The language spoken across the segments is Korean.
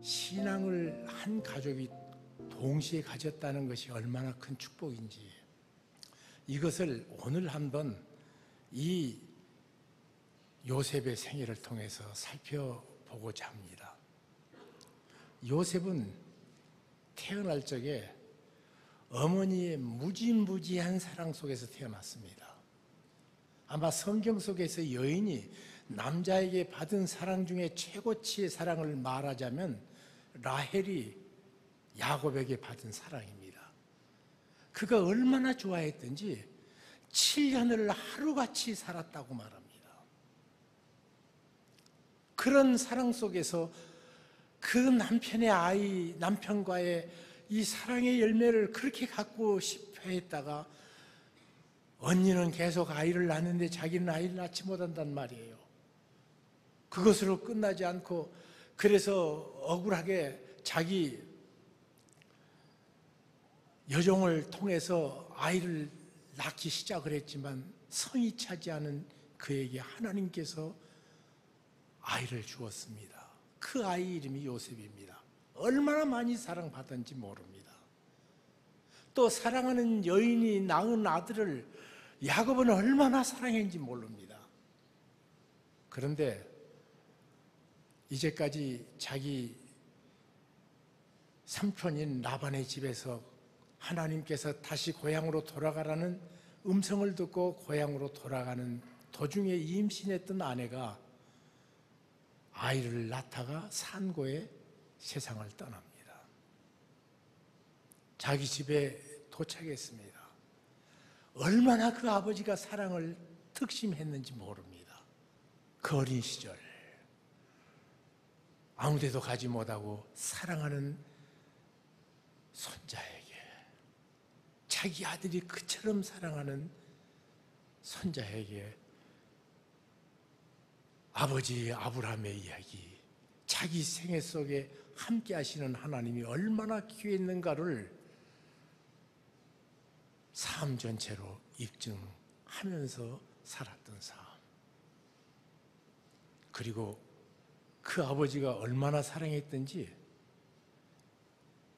신앙을 한 가족이 동시에 가졌다는 것이 얼마나 큰 축복인지 이것을 오늘 한번 이 요셉의 생애를 통해서 살펴보고자 합니다. 요셉은 태어날 적에 어머니의 무지무지한 사랑 속에서 태어났습니다. 아마 성경 속에서 여인이 남자에게 받은 사랑 중에 최고치의 사랑을 말하자면 라헬이 야곱에게 받은 사랑입니다. 그가 얼마나 좋아했던지 7년을 하루같이 살았다고 말합니다. 그런 사랑 속에서 그 남편과의 이 사랑의 열매를 그렇게 갖고 싶어 했다가 언니는 계속 아이를 낳는데 자기는 아이를 낳지 못한단 말이에요. 그것으로 끝나지 않고 그래서 억울하게 자기 여종을 통해서 아이를 낳기 시작을 했지만 성이 차지 않은 그에게 하나님께서 아이를 주었습니다. 그 아이 이름이 요셉입니다. 얼마나 많이 사랑받았는지 모릅니다. 또 사랑하는 여인이 낳은 아들을 야곱은 얼마나 사랑했는지 모릅니다. 그런데 이제까지 자기 삼촌인 라반의 집에서 하나님께서 다시 고향으로 돌아가라는 음성을 듣고 고향으로 돌아가는 도중에 임신했던 아내가 아이를 낳다가 산고에 세상을 떠납니다. 자기 집에 도착했습니다. 얼마나 그 아버지가 사랑을 특심했는지 모릅니다. 그 어린 시절 아무데도 가지 못하고 사랑하는 손자에게 자기 아들이 그처럼 사랑하는 손자에게 아버지 아브라함의 이야기, 자기 생애 속에 함께 하시는 하나님이 얼마나 귀했는가를 삶 전체로 입증하면서 살았던 삶. 그리고 그 아버지가 얼마나 사랑했던지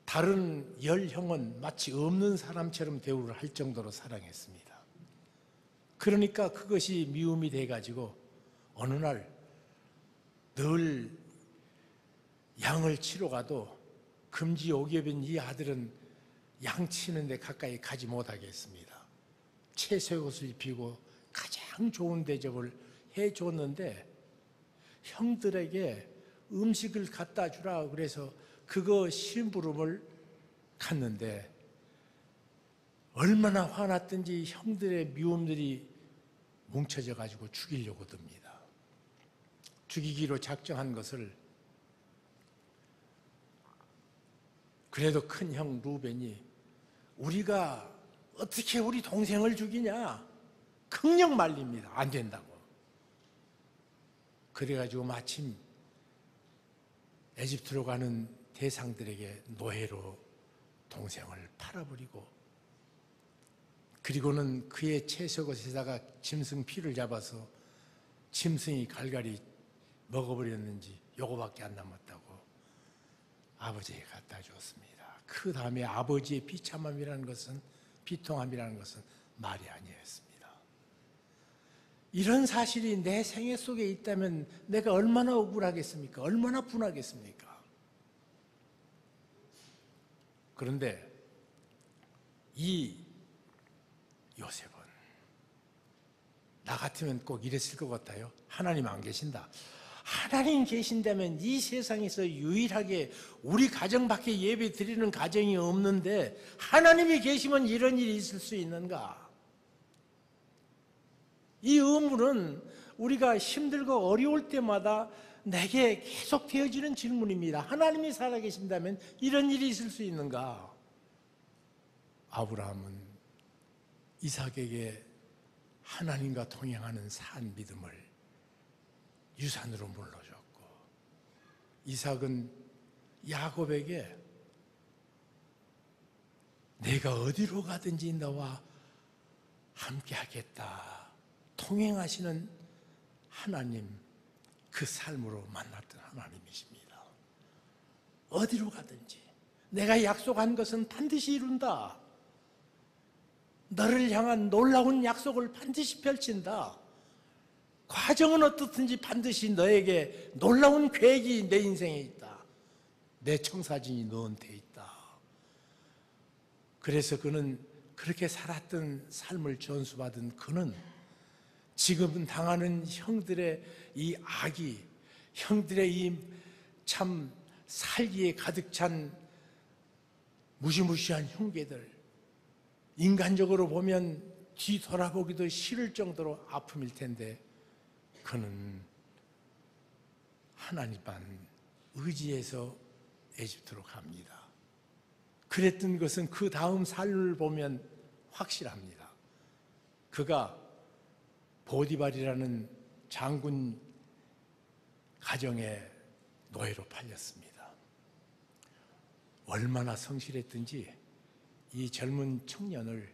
다른 10형은 마치 없는 사람처럼 대우를 할 정도로 사랑했습니다. 그러니까 그것이 미움이 돼가지고 어느 날 늘 양을 치러 가도 금지옥엽인 이 아들은 양 치는 데 가까이 가지 못하게 했습니다. 채소의 옷을 입히고 가장 좋은 대접을 해줬는데 형들에게 음식을 갖다 주라 그래서 그거 심부름을 갔는데 얼마나 화났든지 형들의 미움들이 뭉쳐져 가지고 죽이려고 듭니다. 죽이기로 작정한 것을 그래도 큰 형 루벤이 우리가 어떻게 우리 동생을 죽이냐 극력 말립니다. 안 된다고. 그래가지고 마침 에집트로 가는 대상들에게 노예로 동생을 팔아버리고 그리고는 그의 채석옷에다가 짐승 피를 잡아서 짐승이 갈갈이 먹어버렸는지 요거밖에 안 남았다고 아버지에게 갖다 주었습니다. 그 다음에 아버지의 비참함이라는 것은 비통함이라는 것은 말이 아니었습니다. 이런 사실이 내 생애 속에 있다면 내가 얼마나 억울하겠습니까? 얼마나 분하겠습니까? 그런데 이 요셉은 나 같으면 꼭 이랬을 것 같아요. 하나님 안 계신다. 하나님 계신다면 이 세상에서 유일하게 우리 가정밖에 예배 드리는 가정이 없는데 하나님이 계시면 이런 일이 있을 수 있는가? 이 의문은 우리가 힘들고 어려울 때마다 내게 계속 되어지는 질문입니다. 하나님이 살아계신다면 이런 일이 있을 수 있는가? 아브라함은 이삭에게 하나님과 동행하는 산 믿음을 유산으로 물러줬고 이삭은 야곱에게 내가 어디로 가든지 너와 함께 하겠다 통행하시는 하나님 그 삶으로 만났던 하나님이십니다. 어디로 가든지 내가 약속한 것은 반드시 이룬다. 너를 향한 놀라운 약속을 반드시 펼친다. 과정은 어떻든지 반드시 너에게 놀라운 계획이 내 인생에 있다. 내 청사진이 너한테 있다. 그래서 그는 그렇게 살았던 삶을 전수받은 그는 지금 당하는 형들의 이 악이, 형들의 이 참 살기에 가득 찬 무시무시한 형제들, 인간적으로 보면 뒤돌아보기도 싫을 정도로 아픔일 텐데 그는 하나님만 의지해서 에집트로 갑니다. 그랬던 것은 그 다음 삶을 보면 확실합니다. 그가 보디발이라는 장군 가정의 노예로 팔렸습니다. 얼마나 성실했든지 이 젊은 청년을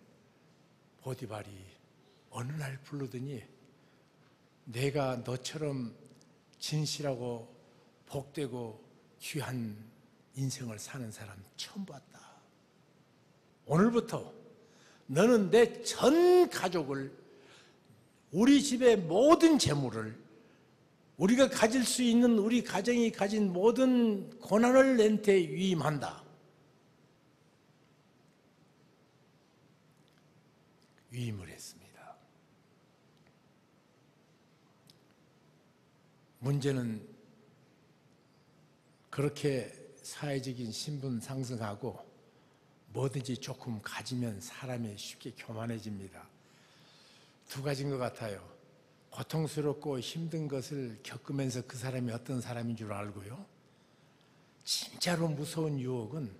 보디발이 어느 날 부르더니 내가 너처럼 진실하고 복되고 귀한 인생을 사는 사람 처음 봤다. 오늘부터 너는 내 전 가족을, 우리 집의 모든 재물을, 우리가 가질 수 있는 우리 가정이 가진 모든 고난을 너한테 위임한다. 위임을 했습니다. 문제는 그렇게 사회적인 신분 상승하고 뭐든지 조금 가지면 사람이 쉽게 교만해집니다. 두 가지인 것 같아요. 고통스럽고 힘든 것을 겪으면서 그 사람이 어떤 사람인 줄 알고요. 진짜로 무서운 유혹은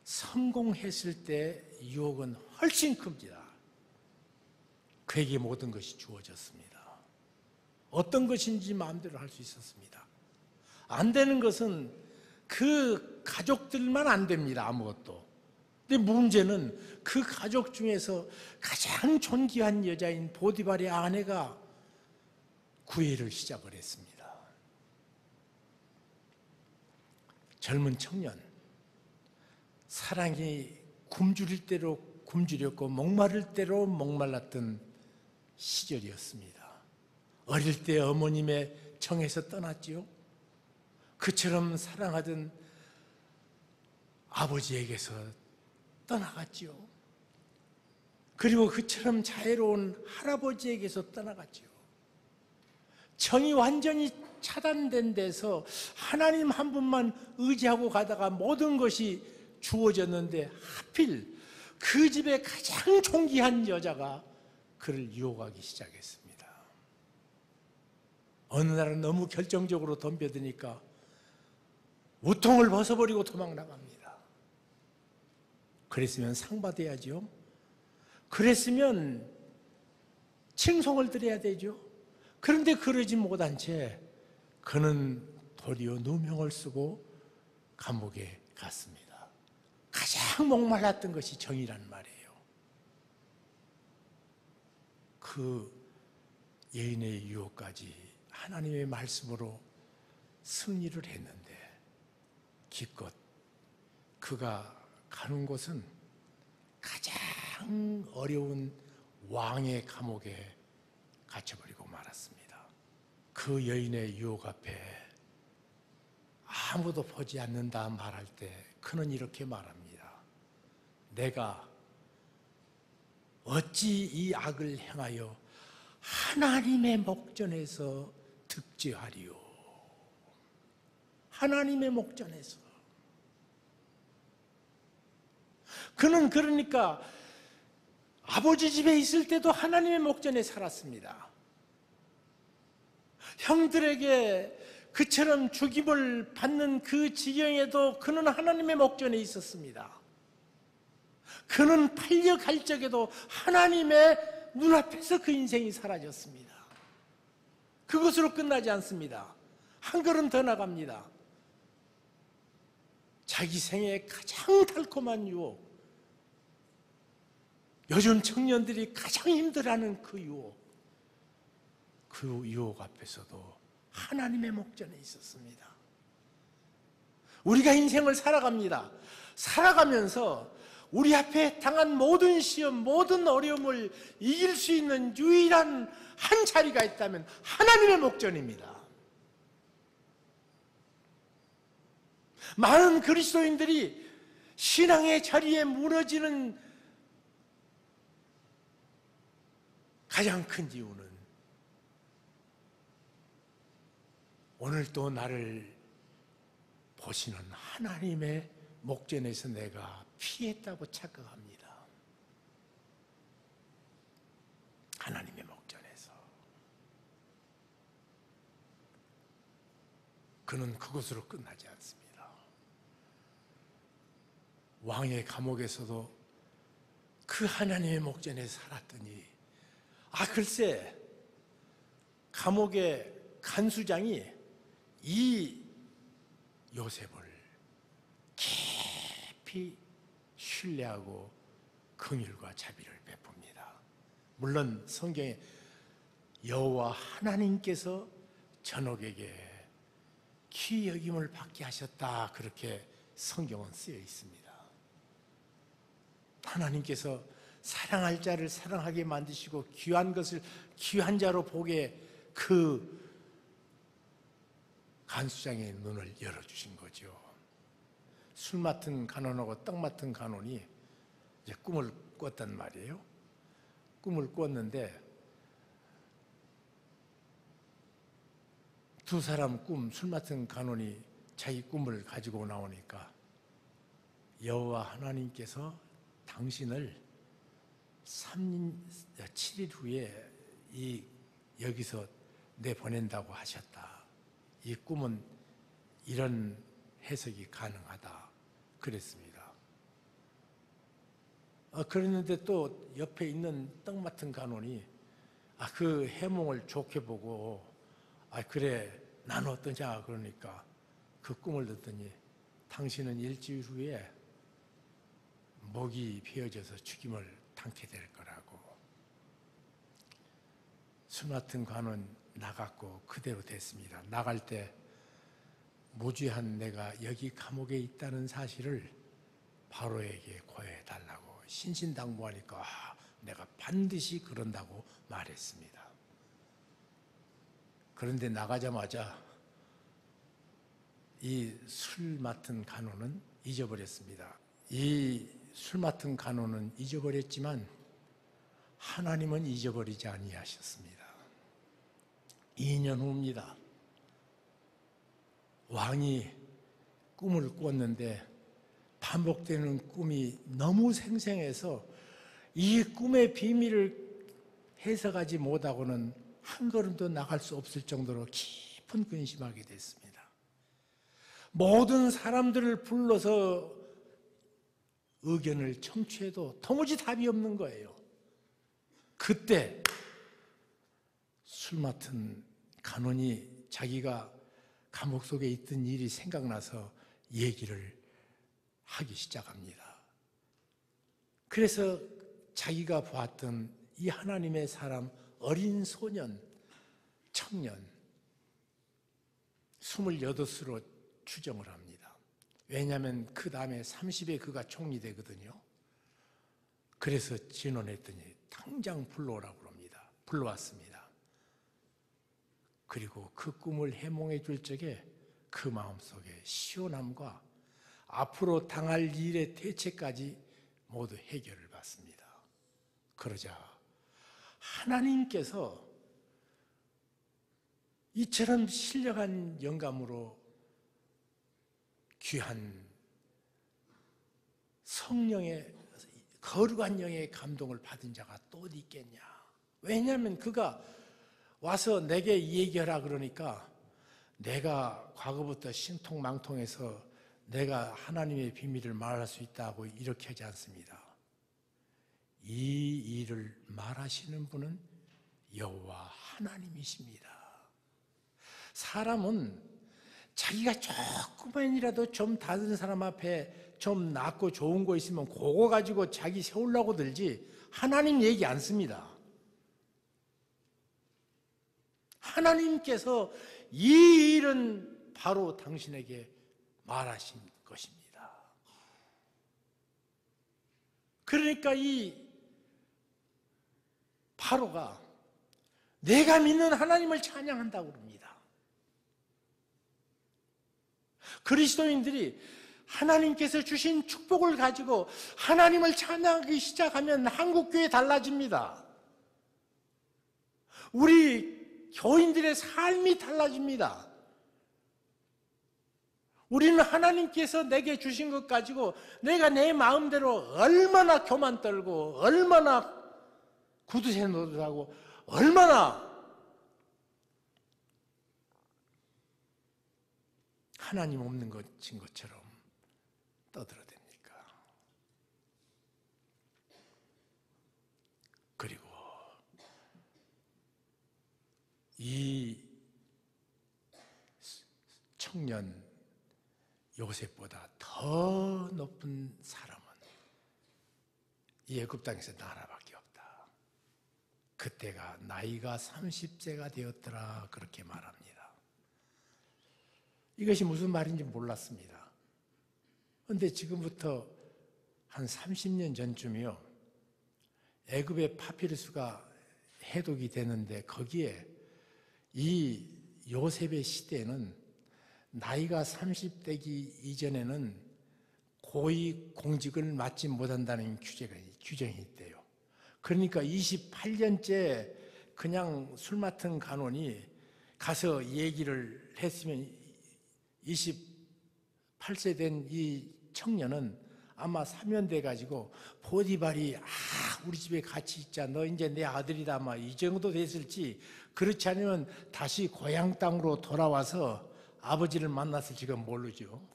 성공했을 때 유혹은 훨씬 큽니다. 그에게 모든 것이 주어졌습니다. 어떤 것인지 마음대로 할 수 있었습니다. 안 되는 것은 그 가족들만 안 됩니다. 아무것도. 근데 문제는 그 가족 중에서 가장 존귀한 여자인 보디발의 아내가 구애를 시작을 했습니다. 젊은 청년, 사랑이 굶주릴 대로 굶주렸고 목마를 대로 목말랐던 시절이었습니다. 어릴 때 어머님의 정에서 떠났지요. 그처럼 사랑하던 아버지에게서 떠나갔지요. 그리고 그처럼 자애로운 할아버지에게서 떠나갔지요. 정이 완전히 차단된 데서 하나님 한 분만 의지하고 가다가 모든 것이 주어졌는데 하필 그 집의 가장 존귀한 여자가 그를 유혹하기 시작했습니다. 어느 날은 너무 결정적으로 덤벼드니까 우통을 벗어버리고 도망 나갑니다. 그랬으면 상 받아야죠. 그랬으면 칭송을 드려야 되죠. 그런데 그러지 못한 채 그는 도리어 누명을 쓰고 감옥에 갔습니다. 가장 목말랐던 것이 정의란 말이에요. 그 여인의 유혹까지 하나님의 말씀으로 승리를 했는데 기껏 그가 가는 곳은 가장 어려운 왕의 감옥에 갇혀버리고 말았습니다. 그 여인의 유혹 앞에 아무도 보지 않는다 말할 때 그는 이렇게 말합니다. 내가 어찌 이 악을 행하여 하나님의 목전에서 득죄하리요. 하나님의 목전에서. 그는 그러니까 아버지 집에 있을 때도 하나님의 목전에 살았습니다. 형들에게 그처럼 죽임을 받는 그 지경에도 그는 하나님의 목전에 있었습니다. 그는 팔려갈 적에도 하나님의 눈앞에서 그 인생이 사라졌습니다. 그것으로 끝나지 않습니다. 한 걸음 더 나갑니다. 자기 생애 가장 달콤한 유혹, 요즘 청년들이 가장 힘들어하는 그 유혹 앞에서도 하나님의 목전에 있었습니다. 우리가 인생을 살아갑니다. 살아가면서 우리 앞에 당한 모든 시험, 모든 어려움을 이길 수 있는 유일한 한 자리가 있다면 하나님의 목전입니다. 많은 그리스도인들이 신앙의 자리에 무너지는 가장 큰 이유는 오늘 또 나를 보시는 하나님의 목전에서 내가 피했다고 착각합니다. 하나님의 목전에서. 그는 그것으로 끝나지 않습니다. 왕의 감옥에서도 그 하나님의 목전에 살았더니 글쎄 감옥의 간수장이 이 요셉을 깊이 신뢰하고 긍휼과 자비를 베풉니다. 물론 성경에 여호와 하나님께서 전옥에게 귀히 여김을 받게 하셨다 그렇게 성경은 쓰여 있습니다. 하나님께서 사랑할 자를 사랑하게 만드시고 귀한 것을 귀한 자로 보게 그 간수장의 눈을 열어주신 거죠. 술 맡은 간원하고 떡 맡은 간원이 이제 꿈을 꿨단 말이에요. 꿈을 꿨는데 두 사람 술 맡은 간원이 자기 꿈을 가지고 나오니까 여호와 하나님께서 당신을 7일 후에 여기서 내보낸다고 하셨다. 이 꿈은 이런 해석이 가능하다 그랬습니다. 그랬는데 또 옆에 있는 떡 맡은 간원이 그 해몽을 좋게 보고 그래 난 어떠냐 그러니까 그 꿈을 듣더니 당신은 일주일 후에 목이 베어져서 죽임을 당케 될 거라고. 술 맡은 관은 나갔고 그대로 됐습니다. 나갈 때 무죄한 내가 여기 감옥에 있다는 사실을 바로에게 고해달라고 신신당부하니까 내가 반드시 그런다고 말했습니다. 그런데 나가자마자 이 술 맡은 간호는 잊어버렸습니다. 이 술 맡은 간호는 잊어버렸지만 하나님은 잊어버리지 아니하셨습니다. 2년 후입니다. 왕이 꿈을 꿨는데 반복되는 꿈이 너무 생생해서 이 꿈의 비밀을 해석하지 못하고는 한 걸음도 나갈 수 없을 정도로 깊은 근심하게 됐습니다. 모든 사람들을 불러서 의견을 청취해도 도무지 답이 없는 거예요. 그때 술 맡은 간원이 자기가 감옥 속에 있던 일이 생각나서 얘기를 하기 시작합니다. 그래서 자기가 보았던 이 하나님의 사람 어린 소년, 청년 28으로 추정을 합니다. 왜냐하면 그 다음에 30에 그가 총리 되거든요. 그래서 진원했더니 당장 불러오라고 합니다. 불러왔습니다. 그리고 그 꿈을 해몽해 줄 적에 그 마음속에 시원함과 앞으로 당할 일의 대책까지 모두 해결을 받습니다. 그러자 하나님께서 이처럼 신령한 영감으로 귀한 성령의 거룩한 영의 감동을 받은 자가 또 어디 있겠냐. 왜냐하면 그가 와서 내게 얘기하라 그러니까 내가 과거부터 신통망통해서 내가 하나님의 비밀을 말할 수 있다고 이렇게 하지 않습니다. 이 일을 말하시는 분은 여호와 하나님이십니다. 사람은 자기가 조금만이라도 좀 다른 사람 앞에 좀 낫고 좋은 거 있으면 그거 가지고 자기 세우려고 들지 하나님 얘기 안 씁니다. 하나님께서 이 일은 바로 당신에게 말하신 것입니다. 그러니까 이 바로가 내가 믿는 하나님을 찬양한다고 그럽니다. 그리스도인들이 하나님께서 주신 축복을 가지고 하나님을 찬양하기 시작하면 한국교회 달라집니다. 우리 교인들의 삶이 달라집니다. 우리는 하나님께서 내게 주신 것 가지고 내가 내 마음대로 얼마나 교만 떨고 얼마나 구두쇠 노릇하고 얼마나 하나님 없는 것인 것처럼 떠들어댑니까? 그리고 이 청년 요셉보다 더 높은 사람은 이 애굽 땅에서 나라밖에 없다. 그때가 나이가 30세가 되었더라 그렇게 말합니다. 이것이 무슨 말인지 몰랐습니다. 그런데 지금부터 한 30년 전쯤이요, 애굽의 파피루스가 해독이 되는데 거기에 이 요셉의 시대는 나이가 30대기 이전에는 고위 공직을 맡지 못한다는 규정이 있대요. 그러니까 28년째 그냥 술 맡은 간원이 가서 얘기를 했으면 28세 된 이 청년은 아마 사면돼 가지고 보디발이 우리 집에 같이 있자, 너 이제 내 아들이다, 아마 이 정도 됐을지, 그렇지 않으면 다시 고향 땅으로 돌아와서 아버지를 만났을지가 모르죠.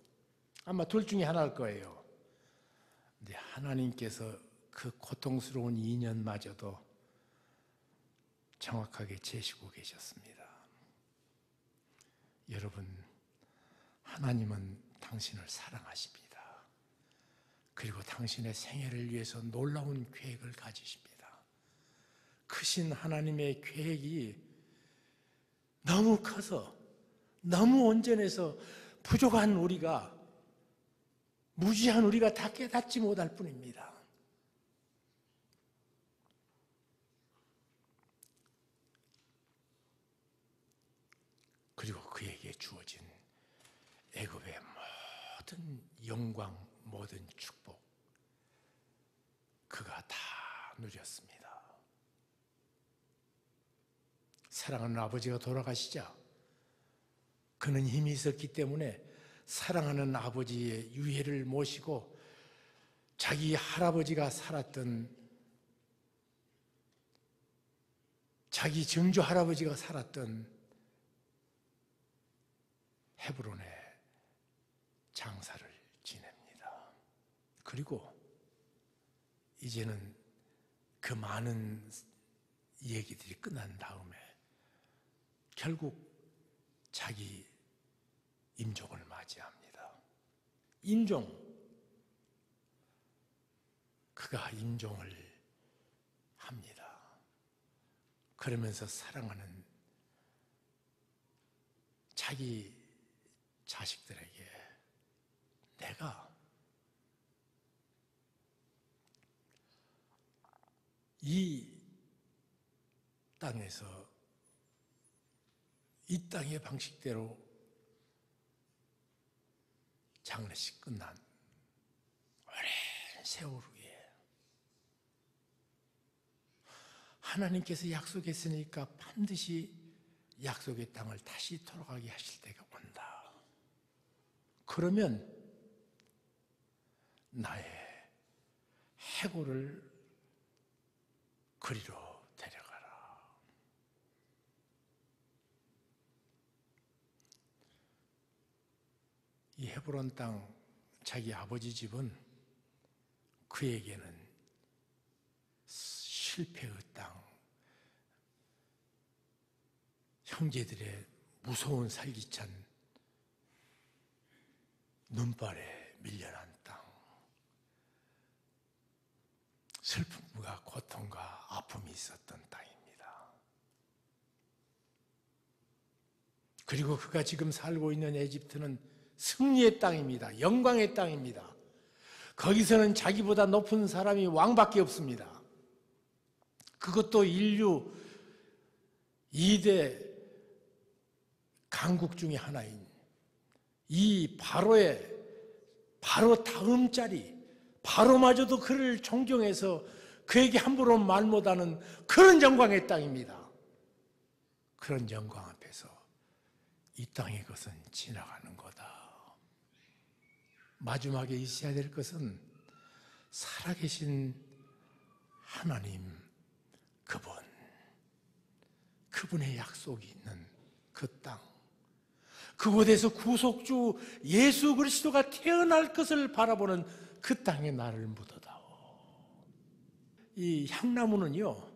아마 둘 중에 하나일 거예요. 근데 하나님께서 그 고통스러운 2년마저도 정확하게 재시고 계셨습니다. 여러분, 하나님은 당신을 사랑하십니다. 그리고 당신의 생애를 위해서 놀라운 계획을 가지십니다. 크신 하나님의 계획이 너무 커서, 너무 온전해서 부족한 우리가, 무지한 우리가 다 깨닫지 못할 뿐입니다. 그리고 그에게 주어진 애굽의 모든 영광, 모든 축복, 그가 다 누렸습니다. 사랑하는 아버지가 돌아가시자 그는 힘이 있었기 때문에 사랑하는 아버지의 유해를 모시고 자기 할아버지가 살았던, 자기 증조 할아버지가 살았던 헤브론에 장사를 지냅니다. 그리고 이제는 그 많은 얘기들이 끝난 다음에 결국 자기 임종을 맞이합니다. 그가 임종을 합니다. 그러면서 사랑하는 자기 자식들에게 내가 이 땅에서 이 땅의 방식대로 장례식 끝난 오랜 세월 후에 하나님께서 약속했으니까 반드시 약속의 땅을 다시 돌아가게 하실 때가 온다. 그러면 나의 해골을 그리로 데려가라. 이 헤브론 땅, 자기 아버지 집은 그에게는 실패의 땅, 형제들의 무서운 살기찬 눈발에 밀려난 땅, 슬픔과 고통과 아픔이 있었던 땅입니다. 그리고 그가 지금 살고 있는 에집트는 승리의 땅입니다. 영광의 땅입니다. 거기서는 자기보다 높은 사람이 왕밖에 없습니다. 그것도 인류 2대 강국 중에 하나인 이 바로의 바로 다음 자리, 바로마저도 그를 존경해서 그에게 함부로 말 못하는 그런 영광의 땅입니다. 그런 영광 앞에서 이 땅의 것은 지나가는 거다. 마지막에 있어야 될 것은 살아계신 하나님, 그분의 약속이 있는 그 땅, 그곳에서 구속주 예수 그리스도가 태어날 것을 바라보는 그 땅에 나를 묻어다오. 이 향나무는요,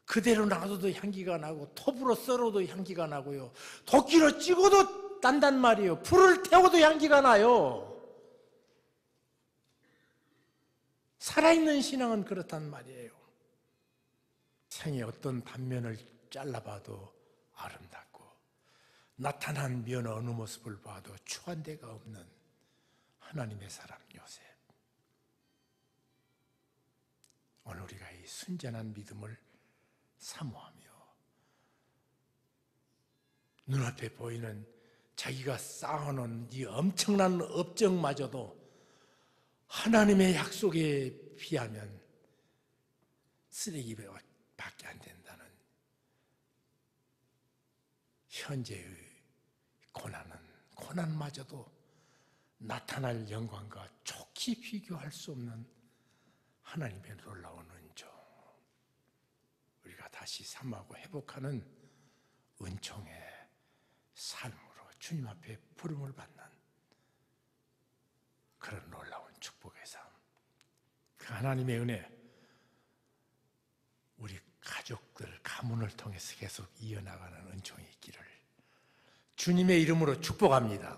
그대로 놔둬도 향기가 나고 톱으로 썰어도 향기가 나고요, 도끼로 찍어도 난단 말이에요. 불을 태워도 향기가 나요. 살아있는 신앙은 그렇단 말이에요. 생의 어떤 단면을 잘라봐도 아름답고 나타난 면 어느 모습을 봐도 추한 데가 없는 하나님의 사람 요셉. 오늘 우리가 이 순전한 믿음을 사모하며 눈앞에 보이는 자기가 쌓아놓은 이 엄청난 업적마저도 하나님의 약속에 비하면 쓰레기밖에 안 된다는 현재의 고난마저도 나타날 영광과 좋게 비교할 수 없는 하나님의 놀라운 은총, 우리가 다시 삼하고 회복하는 은총의 삶으로 주님 앞에 부름을 받는 그런 놀라운 축복의 삶, 그 하나님의 은혜 우리 가족들, 가문을 통해서 계속 이어나가는 은총이 있기를 주님의 이름으로 축복합니다.